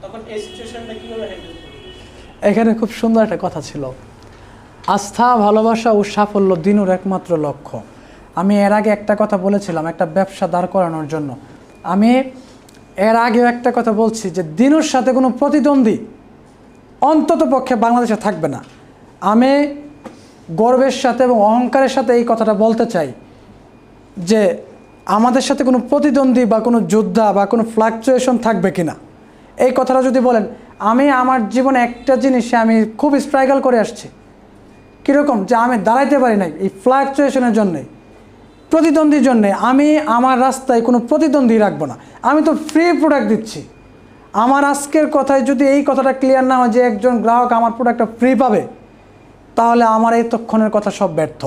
তখন এই সিচুয়েশনটা কিভাবে হ্যান্ডেল করবেন? এখানে খুব সুন্দর একটা কথা ছিল, আস্থা, ভালোবাসা ও সাফল্য দিনুর একমাত্র লক্ষ্য। আমি এর আগে একটা কথা বলেছিলাম একটা ব্যবসা দাঁড় করানোর জন্য। আমি এর আগেও একটা কথা বলছি যে দিনুর সাথে কোনো প্রতিদ্বন্দ্বী অন্তত পক্ষে বাংলাদেশে থাকবে না। আমি গর্বের সাথে এবং অহংকারের সাথে এই কথাটা বলতে চাই যে আমাদের সাথে কোনো প্রতিদ্বন্দ্বী বা কোনো যোদ্ধা বা কোনো ফ্লাকচুয়েশন থাকবে কিনা, এই কথাটা যদি বলেন, আমি আমার জীবনে একটা জিনিসে আমি খুব স্ট্রাগল করে আসছি। কীরকম? যে আমি দাঁড়াইতে পারি নাই এই ফ্লাকচুয়েশনের জন্যে, প্রতিদ্বন্দ্বীর জন্যে। আমি আমার রাস্তায় কোনো প্রতিদ্বন্দ্বী রাখবো না। আমি তো ফ্রি প্রোডাক্ট দিচ্ছি। আমার আজকের কথায় যদি এই কথাটা ক্লিয়ার না হয় যে একজন গ্রাহক আমার প্রোডাক্টটা ফ্রি পাবে, তাহলে আমার এতক্ষণের কথা সব ব্যর্থ।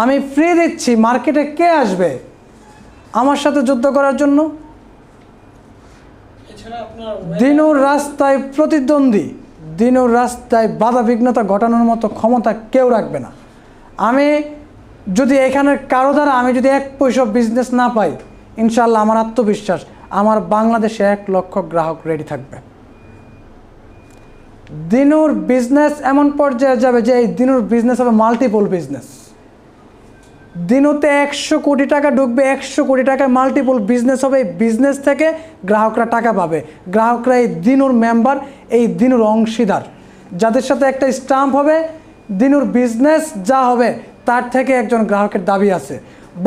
আমি ফ্রি দিচ্ছি, মার্কেটে কে আসবে আমার সাথে যুদ্ধ করার জন্য? দিনুর রাস্তায় প্রতিদ্বন্দ্বী, দিনুর রাস্তায় বাধা বিঘ্নতা ঘটানোর মতো ক্ষমতা কেউ রাখবে না। আমি যদি এখানের কারো দ্বারা আমি যদি 1 পয়সা বিজনেস না পাই, ইনশাল্লাহ আমার আত্মবিশ্বাস আমার বাংলাদেশে 1 লক্ষ গ্রাহক রেডি থাকবে। দিনুর বিজনেস এমন পর্যায়ে যাবে যে এই দিনুর বিজনেস হবে মাল্টিপল বিজনেস। দিনুতে 100 কোটি টাকা ঢুকবে, 100 কোটি টাকায় মাল্টিপল বিজনেস হবে। এই বিজনেস থেকে গ্রাহকরা টাকা পাবে। গ্রাহকরা এই দিনুর মেম্বার, এই দিনুর অংশীদার, যাদের সাথে একটা স্টাম্প হবে। দিনুর বিজনেস যা হবে তার থেকে একজন গ্রাহকের দাবি আছে।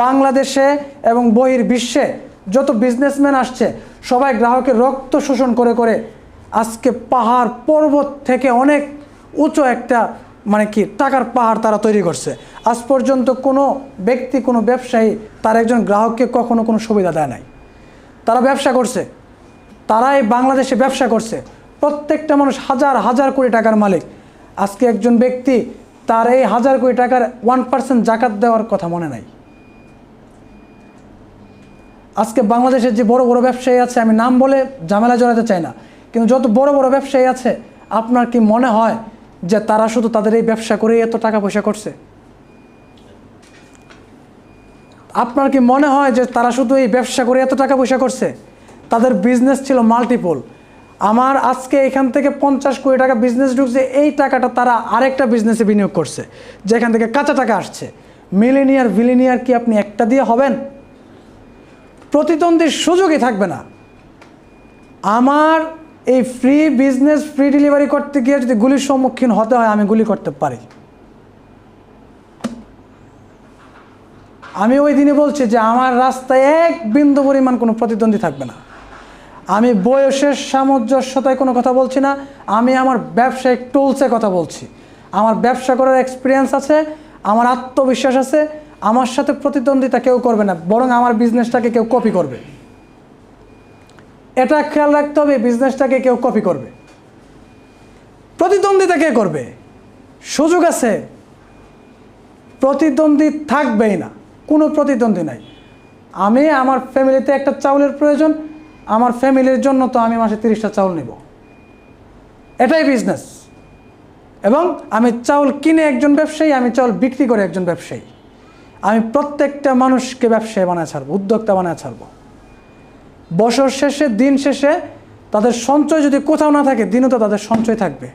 বাংলাদেশে এবং বহির্বিশ্বে যত বিজনেসম্যান আসছে সবাই গ্রাহকের রক্ত শোষণ করে করে আজকে পাহাড় পর্বত থেকে অনেক উঁচু একটা টাকার পাহাড় তারা তৈরি করছে। আজ পর্যন্ত কোনো ব্যক্তি, কোনো ব্যবসায়ী তার একজন গ্রাহককে কখনো কোনো সুবিধা দেয় নাই। তারা ব্যবসা করছে, তারাই বাংলাদেশে ব্যবসা করছে। প্রত্যেকটা মানুষ হাজার হাজার কোটি টাকার মালিক। আজকে একজন ব্যক্তি তার এই 1000 কোটি টাকার 1% জাকাত দেওয়ার কথা মনে নাই। আজকে বাংলাদেশের যে বড় বড় ব্যবসায়ী আছে, আমি নাম বলে ঝামেলা জড়াতে চাই না, কিন্তু যত বড় বড় ব্যবসায়ী আছে, আপনার কি মনে হয় যে তারা শুধু তাদের এই ব্যবসা করেই এত টাকা পয়সা করছে? আপনার কি মনে হয় যে তারা শুধু এই ব্যবসা করে এত টাকা পয়সা করছে? তাদের বিজনেস ছিল মাল্টিপল। আমার আজকে এখান থেকে 50 কোটি টাকা বিজনেস ঢুকছে, এই টাকাটা তারা আরেকটা বিজনেসে বিনিয়োগ করছে, যেখান থেকে কাঁচা টাকা আসছে। মিলিনিয়ার ভিলিনিয়ার কি আপনি একটা দিয়ে হবেন? প্রতিদ্বন্দ্বীর সুযোগই থাকবে না। আমার এই ফ্রি বিজনেস, ফ্রি ডেলিভারি করতে গিয়ে যদি গুলির সম্মুখীন হতে হয়, আমি গুলি করতে পারি। আমি ওই দিনই বলছি যে আমার রাস্তায় 1 বিন্দু পরিমাণ কোনো প্রতিদ্বন্দ্বী থাকবে না। আমি বয়সের সামঞ্জস্যতায় কোনো কথা বলছি না, আমি আমার ব্যবসায়িক টুলসে কথা বলছি। আমার ব্যবসা করার এক্সপিরিয়েন্স আছে, আমার আত্মবিশ্বাস আছে। আমার সাথে প্রতিদ্বন্দ্বিতা কেউ করবে না, বরং আমার বিজনেসটাকে কেউ কপি করবে। এটা খেয়াল রাখতে হবে, বিজনেসটাকে কেউ কপি করবে। প্রতিদ্বন্দ্বিতা কে করবে? সুযোগ আছে, প্রতিদ্বন্দ্বী থাকবেই না, কোনো প্রতিদ্বন্দ্বী নাই। আমি আমার ফ্যামিলিতে একটা চাউলের প্রয়োজন, আমার ফ্যামিলির জন্য তো আমি মাসে 30টা চাউল নিব, এটাই বিজনেস। এবং আমি চাউল কিনে একজন ব্যবসায়ী, আমি চাউল বিক্রি করে একজন ব্যবসায়ী। আমি প্রত্যেকটা মানুষকে ব্যবসায়ী বানায় ছাড়বো, উদ্যোক্তা বানায় ছাড়বো। বছর শেষে, দিন শেষে তাদের সঞ্চয় যদি কোথাও না থাকে, দিনও তো তাদের সঞ্চয় থাকবে।